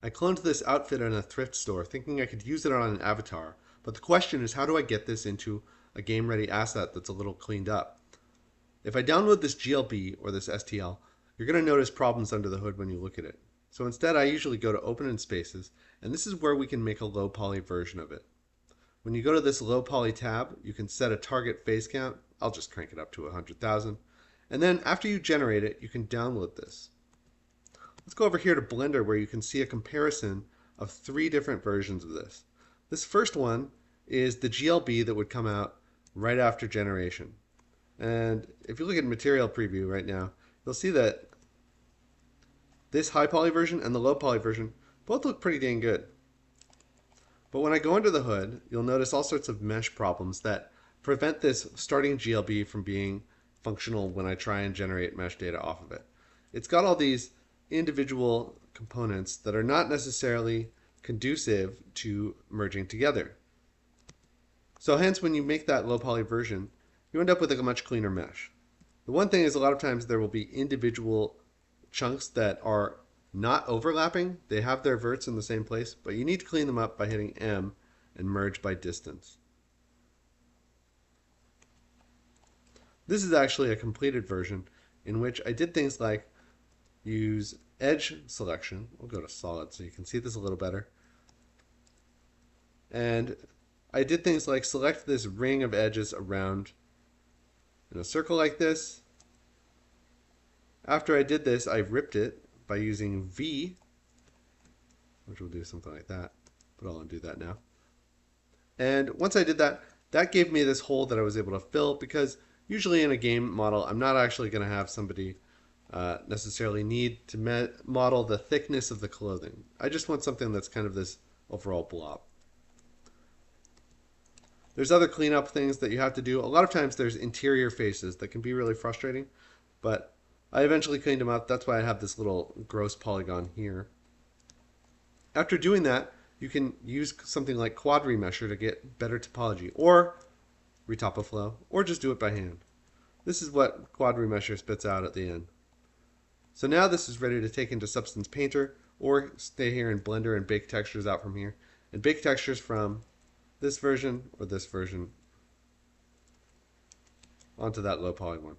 I cloned this outfit in a thrift store thinking I could use it on an avatar, but the question is how do I get this into a game-ready asset that's a little cleaned up? If I download this GLB or this STL, you're going to notice problems under the hood when you look at it. So instead I usually go to Open in Spaces, and this is where we can make a low poly version of it. When you go to this low poly tab, you can set a target phase count. I'll just crank it up to 100,000. And then after you generate it, you can download this. Let's go over here to Blender where you can see a comparison of 3 different versions of this. This first one is the GLB that would come out right after generation. And if you look at material preview right now, you'll see that this high poly version and the low poly version both look pretty dang good. But when I go under the hood, you'll notice all sorts of mesh problems that prevent this starting GLB from being functional when I try and generate mesh data off of it. It's got all these individual components that are not necessarily conducive to merging together. So hence when you make that low poly version, you end up with a much cleaner mesh. The one thing is a lot of times there will be individual chunks that are not overlapping. They have their verts in the same place, but you need to clean them up by hitting M and merge by distance. This is actually a completed version in which I did things like use edge selection. We'll go to solid so you can see this a little better. And I did things like select this ring of edges around in a circle like this. After I did this, I ripped it by using V, which will do something like that, but I'll undo that now. And once I did that, that gave me this hole that I was able to fill, because usually in a game model, I'm not actually going to have somebody necessarily need to model the thickness of the clothing. I just want something that's kind of this overall blob. There's other cleanup things that you have to do. A lot of times there's interior faces that can be really frustrating, but I eventually cleaned them up. That's why I have this little gross polygon here. After doing that, you can use something like quad remesher to get better topology, or retopoflow, or just do it by hand. This is what quad remesher spits out at the end. So now this is ready to take into Substance Painter, or stay here in Blender and bake textures out from here, and bake textures from this version or this version onto that low poly one.